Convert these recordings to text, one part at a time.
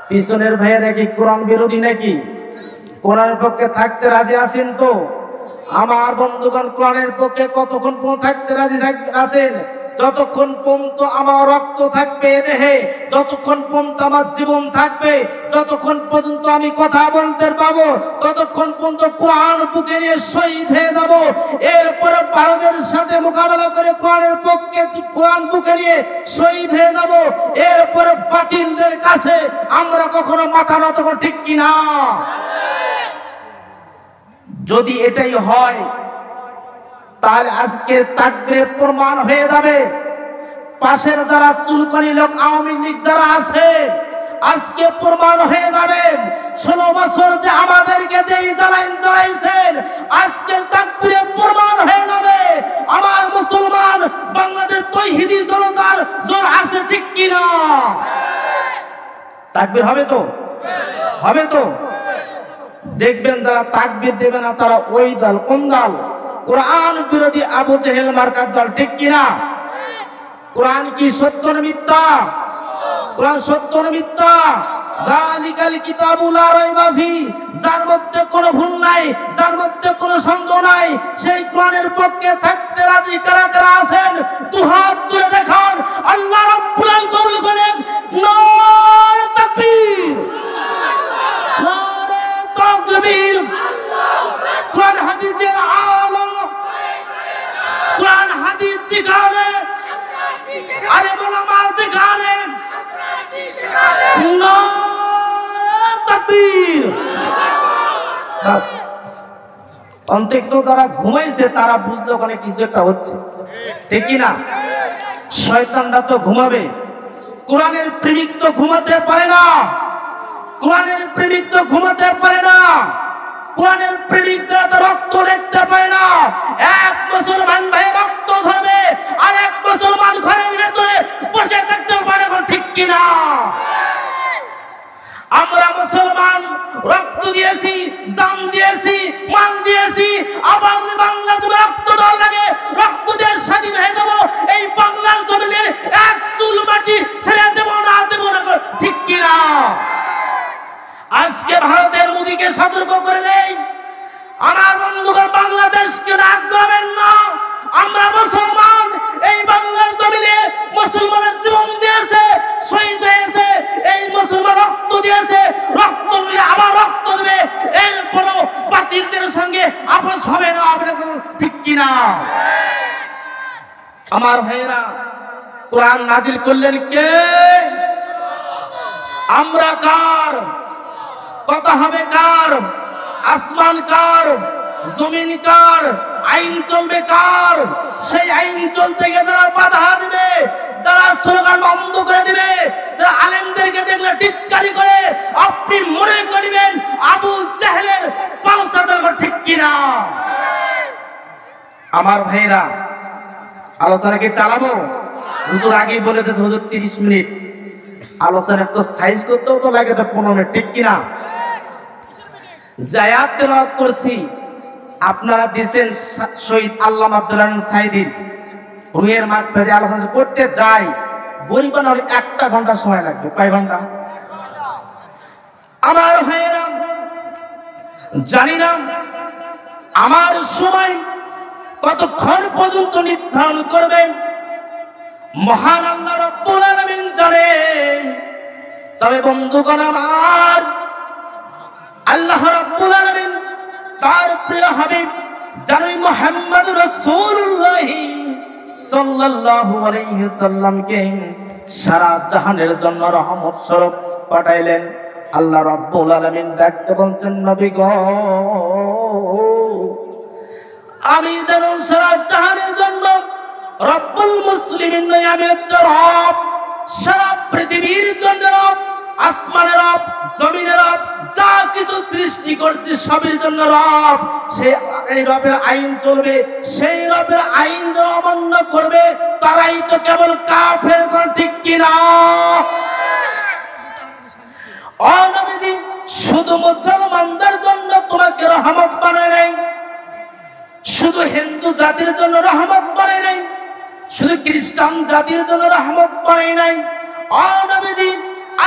পিছনের ভাইয়া দেখি কোরআন বিরোধী নাকি? কোরআনের পক্ষে থাকতে রাজি আছেন তো? আমার বন্ধুগণ, কোরআনের পক্ষে কতক্ষণ থাকতে রাজি আছেন? যতক্ষণ পর্যন্ত আমার রক্ত থাকবে দেহে, যতক্ষণ পর্যন্ত আমার জীবন থাকবে, যতক্ষণ পর্যন্ত আমি কথা বলতে পাবো, ততক্ষণ পর্যন্ত কোরআন বুকে নিয়ে শহীদ হয়ে যাব। এরপরে ভারতের সাথে মোকাবেলা করে কোরআনের পক্ষে কোরআন বুকে নিয়ে শহীদ হয়ে যাব। এরপরে বাতিলদের কাছে আমরা কখনো মাথা নত করব, ঠিক কিনা? যদি এটাই হয় তাহলে আজকে তাকবীরে প্রমাণ হয়ে যাবে পাশের যারা চুলকানি লোক আওয়ামী লীগ যারা আছে, আজকে প্রমাণ হয়ে যাবে 16 বছর যে আমাদেরকে যেই জ্বালাইছেন, আজকে তাকবীরে প্রমাণ হয়ে যাবে আমার মুসলমান বাংলাদেশ তৌহিদি জনতার জোর আছে, ঠিক কিনা? তাকবীর হবে তো? হবে তো? দেখবেন যারা তাকবীর দেবে না তারা ওই দল। কোন দল? কোরআন বিরোধী আবু জেহেল মার্কার দল, ঠিক কিনা? কোরআন কি সত্য না মিথ্যা? কোরআন সত্য না মিথ্যা? যালিকাল কিতাবু লা রাইবা ফি, যার মধ্যে কোনো ভুল নাই, যার মধ্যে কোনো সন্দেহ নাই, সেই কোরআনের পক্ষে থাকতে রাজি কারা কারা আছেন? দুহাত তুলে দেখান। আল্লাহ রাব্বুল আলামিন কবুল করেন। নারে তাকবীর, নারে তাকবীর। কোরআন হাদিসের আলো, কোরআন হাদিস যেখানে, আরে ওলামা যেখানে, নারে তাকবীর। বাস, অন্তত যারা ঘুমাইছে তারা বুঝলো ওখানে কিছু একটা হচ্ছে, ঠিক কিনা? শয়তানরা তো ঘুমাবে, কোরআনের প্রেমিক তো ঘুমাতে পারে না, কোরআনের প্রেমিক তো ঘুমাতে পারে না। কোরআনের প্রেমিক যারা তো রক্ত দেখতে পায় না। এক মুসলমান ভাই রক্ত ধরবে আর এক মুসলমান ঘরের ভেতরে বসে থাকতে পারে, ঠিক কিনা? আমরা মুসলমান রক্ত দিয়েছি, জান দিয়েছি, মাল দিয়েছি, আবার যদি বাংলার জমিনে রক্ত দেওয়ার লাগে রক্ত দিয়ে স্বাধীন হয়ে যাবো। এই বাংলার জমিনের এক চুল মাটি ছেড়ে দেবো না, ঠিক কিনা? আজকে ভারতের মোদীকে সতর্ক করে দেই, আমার বন্ধুগণ, বাংলাদেশকে ডাক দেবেন না। আমরা মুসলমান, এই বাংলার জমিনে মুসলমানের জীবন দিয়েছে, শহীদ হয়েছে, এই মুসলমান রক্ত দিয়েছে, রক্ত দিলে আবার রক্ত দেবে, এরপরও বাতিলদের সঙ্গে আপোষ হবে না, ঠিক কিনা? আমার ভাইয়েরা, কোরআন নাজিল করলেন কে? আমরা কার? কথা হবে কার? আসমান কার? জমিন কার? আইন চলবে কার? সেই আইন চলতে গিয়ে যারা বাধা দিবে, যারা স্লোগান বন্ধ করে দিবে, যারা আলেমদেরকে দেখলে টিটকারি করে, আপনি মনে করিবেন আবু জেহেলের পাঁচশাদল, ঠিক কিনা? আমার ভাইরা, আলোচনা কি চালাবো? হুজুর আগেই বলে দিয়েছে, হুজুর 30 মিনিট আলোচনার তো সাইজ করতেও তো লাগে তো 15 মিনিট, ঠিক কিনা? জায়াত তেলাওয়াত করছি, আপনারা দিয়েছেন শহীদ আল্লামা আব্দুল হান্নান সাইদির রুহের মাগফিরাতে আলোচনা করতে যাই, বই বানালে 1 ঘন্টা সময় লাগবে। কয় ঘন্টা? আমার ভাইয়েরা, জানি না আমার সময় কতক্ষণ পর্যন্ত নির্ধারণ করবেন, মহান আল্লাহ রাব্বুল আলামিন জানেন। তবে বন্ধুগণ আমার, আল্লাহ রাব্বুল আলামিন তার প্রিয় হাবিব জনাব মুহাম্মদ রাসূলুল্লাহ সাল্লাল্লাহু আলাইহি সাল্লামকে সারা জাহানের জন্য রহমত স্বরূপ পাঠাইলেন। আল্লাহ রাব্বুল আলামিন ডাকতে বলছেন, নবী গো, আমি যেন সারা জাহানের জন্য রব্বুল মুসলিমিন নই, আমি হচ্ছে রব, সারা পৃথিবীর জন্য রব, আসমানের রব, জমিনের রব, যা কিছু সৃষ্টি করছে সবের জন্য রব। সেই রবের আইন চলবে, সেই রবের আইন যারা অমান্য করবে তারাই তো কেবল কাফের, ঠিক কিনা? ও নবীজি, শুধু মুসলমানদের জন্য তোমাকে রহমত বানায় নাই, শুধু হিন্দু জাতির জন্য রহমত বানায় নাই, শুধু খ্রিস্টান জাতির জন্য রহমত বানায় নাই। ও নবীজি,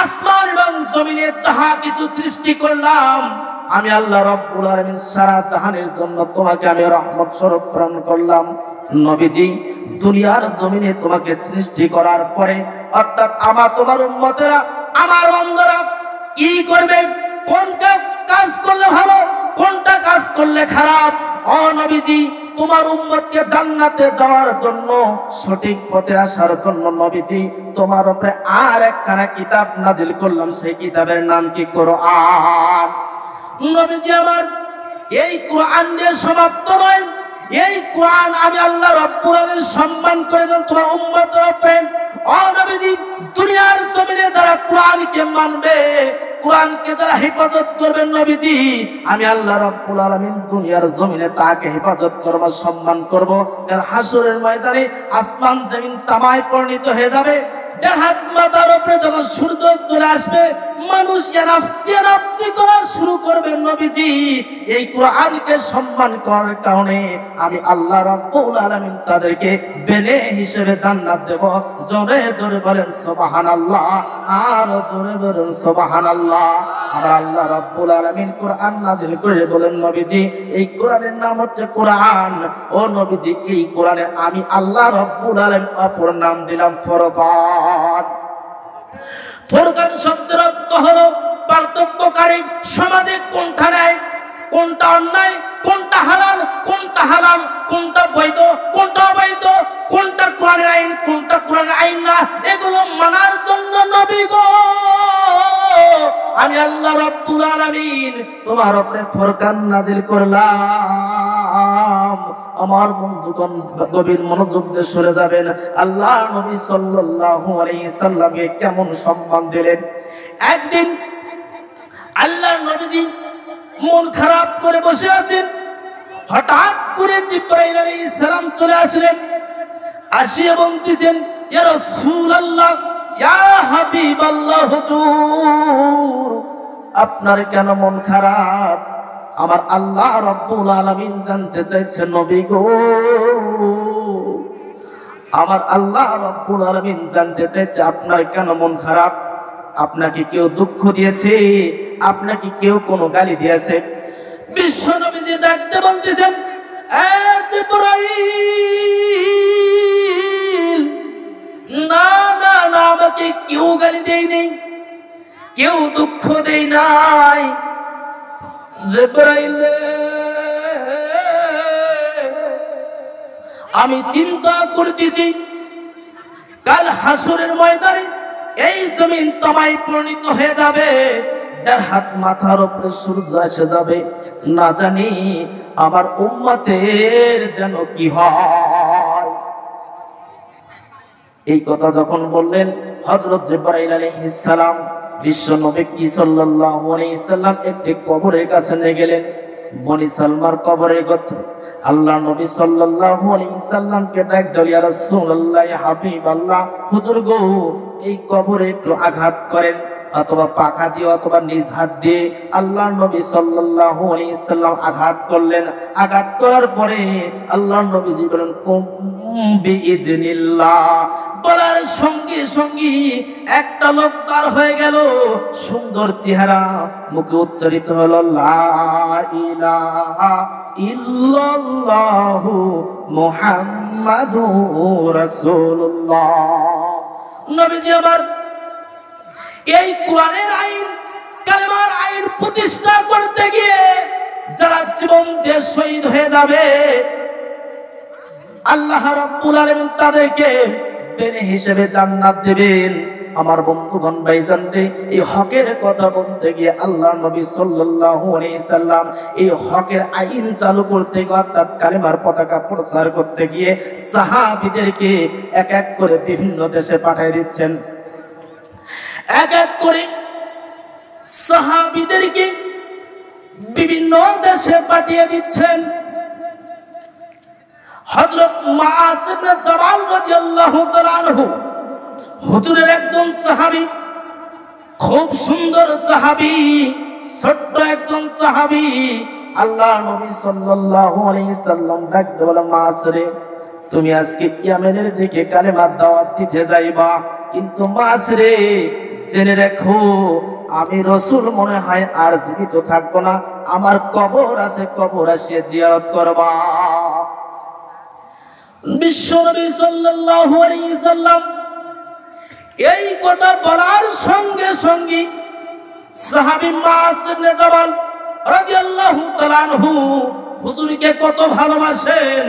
আসমান এবং জমিনে যাহা কিছু সৃষ্টি করলাম, আমি আল্লাহ রাব্বুল আলামিন সারা জাহানের জন্য তোমাকে আমি রহমত স্বরূপ প্রেরণ করলাম। নবীজি, দুনিয়ার জমিনে তোমাকে সৃষ্টি করার পরে, অর্থাৎ আমার তোমার উম্মতেরা, আমার বান্দারা কি করবে, কোনটা কাজ করলে ভালো, কোনটা কাজ করলে খারাপ, ও নবীজি তোমার উম্মতকে জান্নাতে যাওয়ার জন্য, সঠিক পথে আসার জন্য নবীজি তোমার উপরে আর একখানা কিতাব নাজিল করলাম। সেই কিতাবের নাম কি? কোরআন। নবীজি আমার, এই কোরআন দিয়ে সমাপ্ত নয়, এই কোরআন আমি আল্লাহ রাব্বুল আলামিন সম্মান করে দেন তোমার উম্মতের উপরে। ও নবীজি, দুনিয়ার জমিনে যারা কোরআনকে মানবে, কোরআনকে যারা হেফাজত করবেন নবীজি, আমি আল্লাহ রাব্বুল আলামিন দুনিয়ার জমিনে তাকে হেফাজত করব, সম্মান করব। কারণ হাসরের ময়দানে আসমান জমিন তামায় পরিণত হয়ে যাবে। দেড় হাত মাথার উপরে যখন সূর্য চলে আসবে, মানুষ নাফসি নাফসি করা শুরু করবে নবীজি। এই কোরআনকে সম্মান করার কারণে আমি আল্লাহ রাব্বুল আলামিন তাদেরকে বেনে হিসেবে জান্নাত দেব। জোরে জোরে বলেন সুবহানাল্লাহ, আর জোরে বলেন সুবহানাল্লাহ। আমার আল্লাহ রাব্বুল আলামিন কোরআন নাযিল করে বলেন, নবীজি এই কোরআনের নাম হচ্ছে কোরআন। ও নবীজি, এই কোরআনে আমি আল্লাহ রাব্বুল আলামিন অপর নাম দিলাম ফুরকান। ফুরকান শব্দের অর্থ হলো পার্থক্যকারী। সমাজে কোনটা ন্যায়, কোনটা অন্যায়, কোনটা হালাল, কোনটা হালাল, কোনটা বৈধ, কোনটা অবৈধ, কোনটা কোরআনের আইন, কোনটা কোরআনের আইন না, এগুলো মানার জন্য নবী গো আমি আল্লাহ রাব্বুল আলামিন তোমার উপরে ফুরকান নাযিল করলাম। আমার বন্ধুগণ গভীর মনোযোগ দিয়ে শুনে যাবেন, আল্লাহ নবী সাল্লাল্লাহু আলাইহি সাল্লামকে কেমন সম্মান দিলেন। একদিন আল্লাহ নবীজি মন খারাপ করে বসে আছেন, হঠাৎ করে জিবরাইল আলাইহিস সালাম চলে আসলেন। আসিয়ে বলতেছেন, ইয়া রাসূলুল্লাহ, ইয়া হাবিবাল্লাহ, হুজুর আপনার কেন মন খারাপ? আমার আল্লাহ রাব্বুল আলামিন জানতে চাইছে নবী গো, আমার আল্লাহ রাব্বুল আলামিন জানতে চাইছে আপনার কেন মন খারাপ? আপনাকে কেউ দুঃখ দিয়েছে? আপনাকে কেউ কোনো গালি দিয়েছে? বিশ্ব নবীজি ডাকতে বলতেছেন, এ জিবরাইল, না না না, আমাকে কেউ গালি দেয় নাই, কেউ দুঃখ দেয় নাই। জিবরাইল, আমি চিন্তা করতেছি কাল হাসরের ময়দানে এই জমিন তামায় পরিণত হয়ে যাবে, দেড় হাত মাথার উপরে সূর্য এসে যাবে, না জানি আমার উম্মতের যেন কি হয়। এই কথা যখন বললেন হযরত জিবরাইল আলাইহিস সালাম, বিশ্ব নবী কি সাল্লাল্লাহু আলাইহি সাল্লাম একটি কবরের কাছে নিয়ে গেলেন। বনি সালমার কবরের কথা আল্লাহ নবী সাল্লাল্লাহু আলাইহি সাল্লামকে ডাক দিলেন, ইয়া রাসূলুল্লাহ, ইয়া হাবিবাল্লাহ, হুজুর গো এই কবরে একটু আঘাত করেন, অথবা পাখা দিয়ে অথবা নিজ হাত দিয়ে। আল্লাহ নবী সাল্লাল্লাহু আলাইহি সাল্লাম আঘাত করলেন। আঘাত করার পরে আল্লাহ নবীজি বলেন, কুম বিইজনিল্লাহ, বলার সঙ্গে সঙ্গে একটা লোক তার হয়ে গেল, সুন্দর চেহারা, মুখে উচ্চারিত হলো লা ইলাহা ইল্লাল্লাহু মুহাম্মাদুর রাসূলুল্লাহ। নবীজি আমার এই কোরআনের আইন, কালেমার আইন প্রতিষ্ঠা করতে গিয়ে যারা জীবন দিয়ে শহীদ হয়ে যাবে, আল্লাহ রাব্বুল আলামিন তাদেরকে বেনে হিসেবে জান্নাত দেবেন। আমার বন্ধুগণ ভাইজান রে, এই হকের কথা বলতে গিয়ে আল্লাহ নবী সাল্লাল্লাহু আলাইহি সাল্লাম এই হকের আইন চালু করতে গিয়ে, অর্থাৎ কালেমার পতাকা প্রচার করতে গিয়ে সাহাবীদেরকে এক এক করে বিভিন্ন দেশে পাঠিয়ে দিচ্ছেন। এক এক করে সাহাবীদেরকে বিভিন্ন দেশে পাঠিয়ে দিচ্ছেন। হযরত মুআয ইবনে জাবাল রাদিয়াল্লাহু তাআলা আনহু, হুজুরের একজন সাহাবী, খুব সুন্দর সাহাবী, ছোট্ট একজন সাহাবী। আল্লাহ নবী সাল্লাল্লাহু আলাইহি সাল্লাম ডাকতে বলে, মুআয রে, তুমি আজকে ইয়ামেনের দিকে কালেমার দাওয়াত দিতে যাইবা, কিন্তু মুআয রে, জেনে রেখো আমি রাসূল মনে হয় আর জীবিত থাকবো না, আমার কবর আছে, কবর আসে জিয়ারত করবা। বিশ্বনবী সাল্লাল্লাহু আলাইহি সাল্লাম এই কথা বলার সঙ্গে সঙ্গে সাহাবী মুআয ইবনে জাবাল রাদিয়াল্লাহু তাআলা আনহু হুজুরকে কত ভালোবাসেন,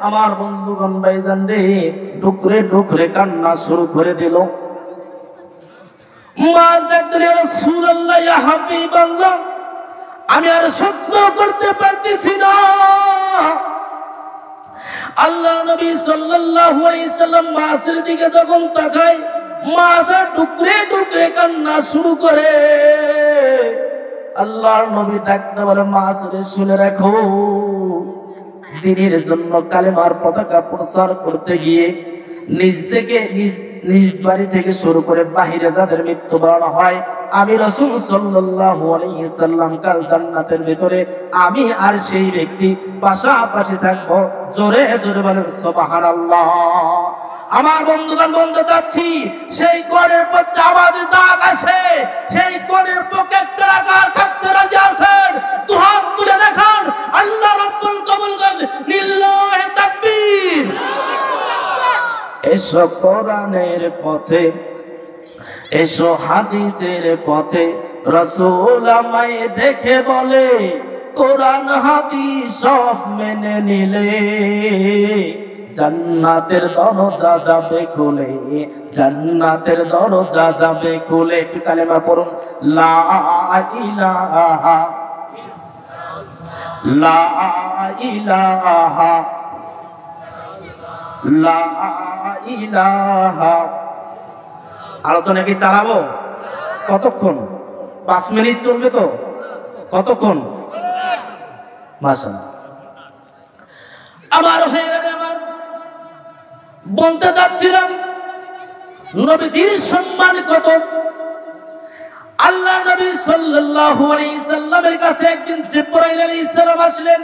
আমার বন্ধুগণ ভাইজান রে, ডুকরে ডুকরে কান্না শুরু করে দিল। মুআয দেখলেন, ইয়া রাসূলুল্লাহ, ইয়া হাবিবাল্লাহ, আমি আর সহ্য করতে পারতেছি না। আল্লাহ নবী সাল্লাল্লাহু আলাইহি সাল্লাম মুআযের দিকে যখন তাকায়, মুআয ডুকরে ডুকরে কান্না শুরু করে। আল্লাহর নবী ডাকতে বলে, মুআয রে, শুনে রাখো, দ্বীনের জন্য কালেমার পতাকা প্রচার করতে গিয়ে নিজ বাড়ি থেকে শুরু করে বাহিরে যাদের মৃত্যুবরণ হয়, আমি রাসূল সাল্লাল্লাহু আলাইহি সাল্লাম কাল জান্নাতের ভিতরে আমি আর সেই ব্যক্তি পাশাপাশি থাকবো। জোরে জোরে বলেন সুবহানাল্লাহ। আমার বন্ধুগণ, বলতে চাচ্ছি, সেই কোণের পক্ষে আওয়াজ ডাক আসে, সেই কোণের পক্ষে কারাগার থাকতে রাজি আছেন? দুহাত তুলে দেখান, আল্লাহ রাব্বুল কবুল করেন। লিল্লাহি তাকবীর। এসো কোরআনের পথে, এসো হাদিসের পথে, রাসূল আমায় দেখে বলে, কোরআন হাদিস সব মেনে নিলে জান্নাতের দরজা যাবে খুলে, জান্নাতের দরজা যাবে খুলে। একটু কালেমা পড়ুন, লা ইলাহা, লা ইলাহা, লা ইলাহা। আলোচনা কি চালাবো? কতক্ষণ? 5 মিনিট চলবে তো? কতক্ষণ? মাশাআল্লাহ। আমার ভাইরা, আমার বলতে চাচ্ছিলাম, নবীজির সম্মান কত। আল্লাহ নবী সাল্লাল্লাহু আলাইহি সাল্লামের কাছে একদিন জিবরাইল আলাইহিস সালাম আসলেন।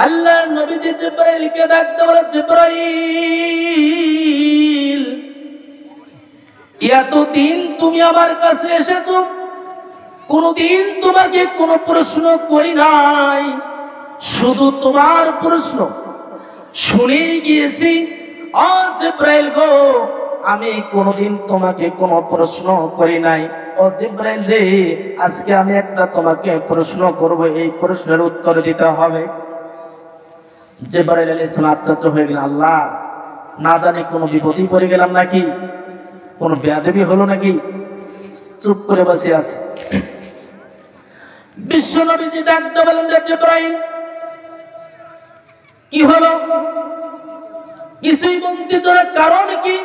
আল্লাহ নবীজি জিবরাইলকে ডাকতে বলে, জিবরাইল, এতদিন তুমি আমার কাছে এসেছো, কোনদিন তোমাকে কোনো প্রশ্ন করি নাই, শুধু তোমার প্রশ্ন শুনে গিয়েছি। আজ জিবরাইল গো, আমি কোনদিন তোমাকে কোনো প্রশ্ন করি নাই। ও জিবরাইল রে, আজকে আমি একটা তোমাকে প্রশ্ন করব, এই প্রশ্নের উত্তর দিতে হবে। জিবরাইল আলাইহিস সালাম আশ্চর্য হয়ে গেলেন, আল্লাহ, না জানি কোনো বিপদে পড়ে গেলাম নাকি, কোনো বেয়াদবি হলো নাকি? চুপ করে বসে আছে। বিশ্ব নবীজি ডাকতে বলেন, জিবরাইল, কি হলো? কিছুই বলতে তোর কারণ কি?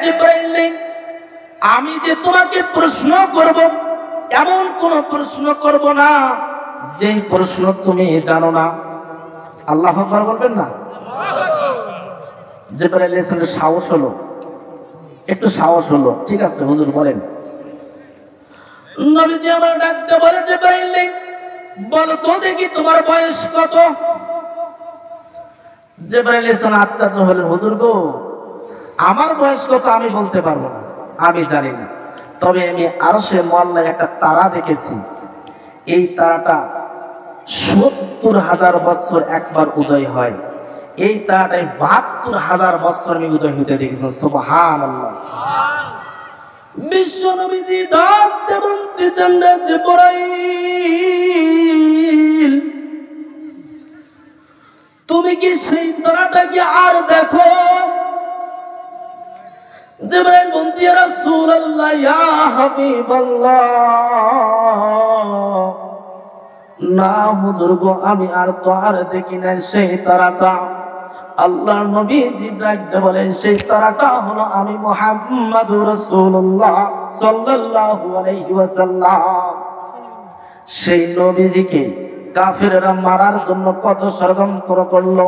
জিবরাইল, আমি যে তোমাকে প্রশ্ন করব, এমন কোন প্রশ্ন করব না যে প্রশ্ন তুমি জানো না। আল্লাহু আকবার বলবেন না? জিবরাইল আলাইহিস সালামের সাহস হলো, একটু সাহস হলো। ঠিক আছে হুজুর, বলেন। নবীজি আমার ডাকতে বলে, জিবরাইল, বলো তো দেখি তোমার বয়স কত? জিবরাইল আলাইহিস সালাম আশ্চর্য হলেন, হুজুর গো, আমার বয়স কত আমি বলতে পারবো না, আমি জানি না। তবে আমি আরশে মুআল্লায় একটা তারা দেখেছি, এই তারাটা ৭০,০০০ বছর একবার উদয় হয়। এই তারাটাই ৭২,০০০ বছর আমি উদয় হইতে দেখেছি। সুবহানাল্লাহ। বিশ্ব নবীজি ডাকতে বলতেছেন, জিবরাইল, তুমি কি সেই তারাটাকে আর দেখো? জিবরাইল বলতে, ইয়া রাসূলুল্লাহ, ইয়া হাবিবাল্লাহ, না হুজুর গো, আমি আর তো আর দেখি না সেই তারাটা। আল্লাহ নবীজি ডাকতে বলেন, সেই তারাটা হলো আমি মুহাম্মদুর রাসূলুল্লাহ সাল্লাল্লাহু আলাইহি ওয়াসাল্লাম। সেই নবীজিকে কাফেররা মারার জন্য কত ষড়যন্ত্র করলো,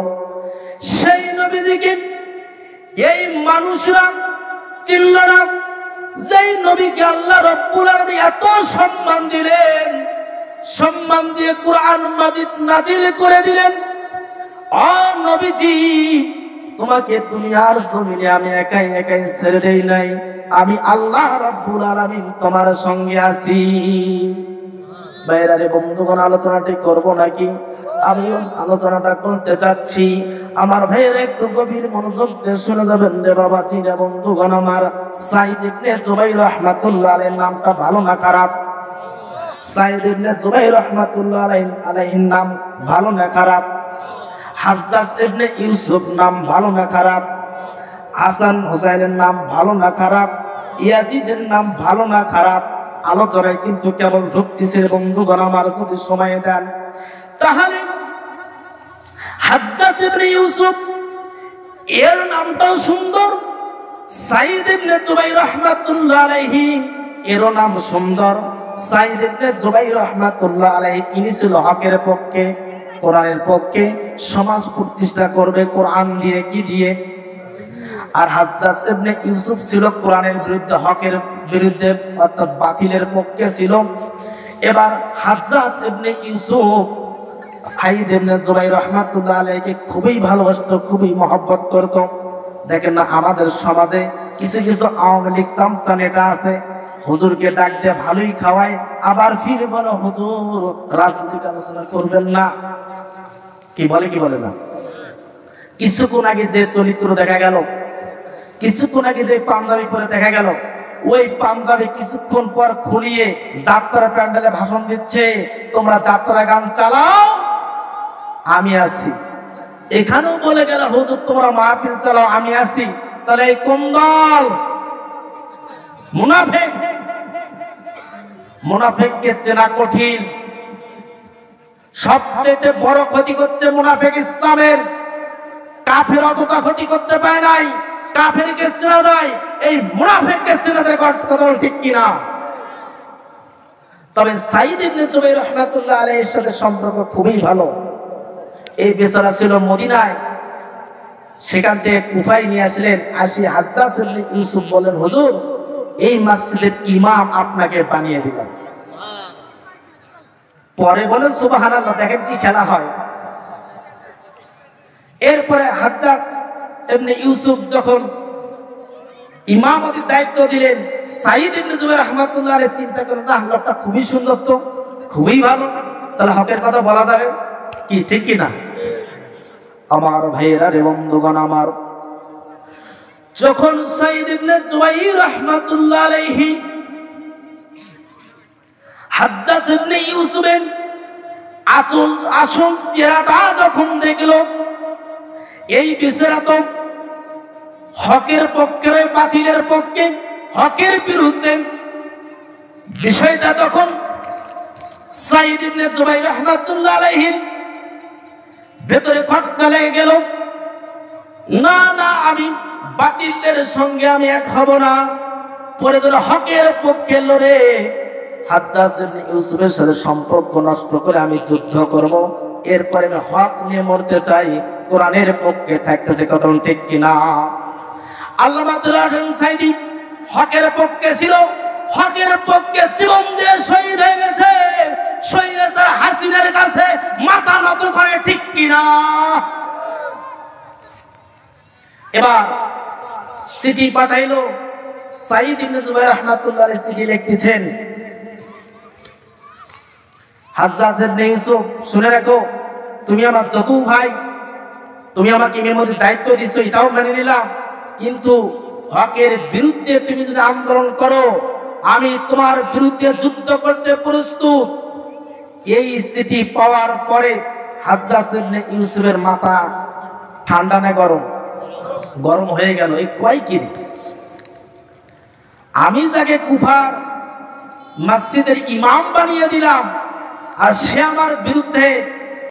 সেই নবীজিকে এই মানুষরা চিনল না। যেই নবীকে আল্লাহ রাব্বুল আলামিন এত সম্মান দিলেন, সম্মান দিয়ে কোরআন মাজিদ নাজিল করে দিলেন, ও নবীজি, তোমাকে দুনিয়ার জমিনে আমি একাই একাই ছেড়ে দেই নাই, আমি আল্লাহ রাব্বুল আলামিন তোমার সঙ্গে আছি। বাইরে বন্ধুগণ, আলোচনাটি করব নাকি? আমি আলোচনাটা করতে চাচ্ছি, আমার ভাইয়েরা একটু গভীর মনোযোগ দিয়ে শুনে যাবেন রে বাবাজি রে বন্ধুগণ আমার। সাইদ ইবনে জুবাইর রাহমাতুল্লাহ আলাইহির নামটা ভালো না খারাপ? সাইদ ইবনে জুবাইর রাহমাতুল্লাহ আলাইহির নাম ভালো না খারাপ? হাজ্জাজ ইবনে ইউসুফ নাম ভালো না খারাপ? হাসান হুসাইনের নাম ভালো না খারাপ? ইয়াজিদের নাম ভালো না খারাপ? আলোচনায় কিন্তু কেবল ঢুকতেছে বন্ধুগণ আমার, যদি সময় দেন তাহলে হাজ্জাজ ইবনে ইউসুফ এর নামটাও সুন্দর, সাইদ ইবনে জুবাইর রাহমাতুল্লাহ আলাইহি এর নাম সুন্দর। সাইদ ইবনে জুবাইর রাহমাতুল্লাহ আলাইহি ইনি ছিল হকের পক্ষে, কোরআনের পক্ষে, সমাজ প্রতিষ্ঠা করবে কোরআন দিয়ে, কি দিয়ে? আর হাজ্জাজ ইবনে ইউসুফ ছিল কোরআনের বিরুদ্ধে, হকের বিরুদ্ধে, অর্থাৎ বাতিলের পক্ষে ছিল। এবার হাজ্জাজ ইবনে ইউসুফ সাইদ ইবনে জুবাইর রাহমাতুল্লাহ আলাইহিকে খুবই ভালোবাসতো, খুবই মহব্বত করত। দেখেন না আমাদের সমাজে কিছু কিছু আওয়ামী লীগ চামচা নেতা আছে, হুজুরকে ডাক দিয়ে ভালোই খাওয়ায়, আবার ফিরে বলো হুজুর রাজনৈতিক আলোচনা করবেন না, কি বলে কি বলে না। কিছুক্ষণ আগে যে চরিত্র দেখা গেল, কিছুক্ষণ আগে যে পাঞ্জাবি পরে দেখা গেল, ওই পাঞ্জাবি কিছুক্ষণ পর খুলিয়ে যাত্রা প্যান্ডেলে ভাষণ দিচ্ছে, তোমরা যাত্রা গান চালাও আমি আছি। এখানেও বলে গেল হুজুর তোমরা মাহফিল চালাও আমি আছি। তাহলে এই কোন দল? মুনাফিক। মুনাফিককে চেনা কঠিন, সবচেয়ে বড় ক্ষতি করছে মুনাফিক ইসলামের। কাফের অতটা ক্ষতি করতে পারে নাই, কাফেরকে চেনা যায়, এই মুনাফিককে চেনা যায়। কথা ঠিক কিনা? তবে সাইদ ইবনে জুবাইর রাহমাতুল্লাহ আলাইহির সাথে সম্পর্ক খুবই ভালো। এই বেচারা ছিল মদিনায়, সেখান থেকে কুফায় নিয়ে আসলেন। আসি হাজ্জাজ ইবনে ইউসুফ বলেন হুজুর এই মসজিদের ইমাম আপনাকে বানিয়ে দিলাম। পরে বলেন সুবহানাল্লাহ, দেখেন কি খেলা হয়। এরপরে হাজ্জাজ ইবনে ইউসুফ যখন ইমামতির দায়িত্ব দিলেন, সাইদ ইবনে জুবাইর রাহমাতুল্লাহ আলাইহি চিন্তা করলেন না, লোকটা খুবই সুন্দর, তো খুবই ভালো, তাহলে হকের কথা বলা যাবে, কি ঠিক কি না? আমার ভাইয়েরা রে বন্ধুগণ আমার, যখন সাইদ ইবনে জুবাইর রাহমাতুল্লাহ আলাইহি হাজ্জাজ ইবনে ইউসুফের আসল চেহারাটা যখন দেখলো, এই বেচারা তো হকের পক্ষে বাতিলের পক্ষে, হকের বিরুদ্ধে, বিষয়টা তখন সাইদ ইবনে জুবাইর রাহমাতুল্লাহ আলাইহির ভেতরে খটকা লেগে গেল। না না, আমি বাতিলদের সঙ্গে আমি এক হব না, পরে ধরে হকের পক্ষে লড়ে হাজ্জাজ ইবনে ইউসুফের সাথে সম্পর্ক নষ্ট করে আমি যুদ্ধ করব। এরপরে আমি হক নিয়ে মরতে চাই, কোরআনের পক্ষে থাকতেছে। কথা ঠিক কিনা? আল্লামা আব্দুল হাকিম সাইদি হকের পক্ষে ছিল, হকের পক্ষে জীবন দিয়ে শহীদ হয়ে গেছে। শহীদ স্যার হাসিনার কাছে মাথা নত করে, ঠিক কিনা? এবার চিঠি পাঠাইলো, সাইদ ইবনে জুবাইর রাহমাতুল্লাহ আলাইহি চিঠি লিখতেছেন, হাজ্জাজ ইবনে ইউসুফ শুনে রাখো, তুমি আমার যত ভাই, তুমি আমাকে ইমামতির দায়িত্ব দিছো, এটাও মেনে নিলাম, কিন্তু হকের বিরুদ্ধে তুমি যদি আন্দোলন করো, আমি তোমার বিরুদ্ধে যুদ্ধ করতে প্রস্তুত। এই চিঠি পাওয়ার পরে হাজ্জাজ ইবনে ইউসুফের মাথা ঠান্ডা না গরম? গরম হয়ে গেল। এই কয় কি, আমি যাকে কুফার মসজিদের ইমাম বানিয়ে দিলাম, আর সে আমার বিরুদ্ধে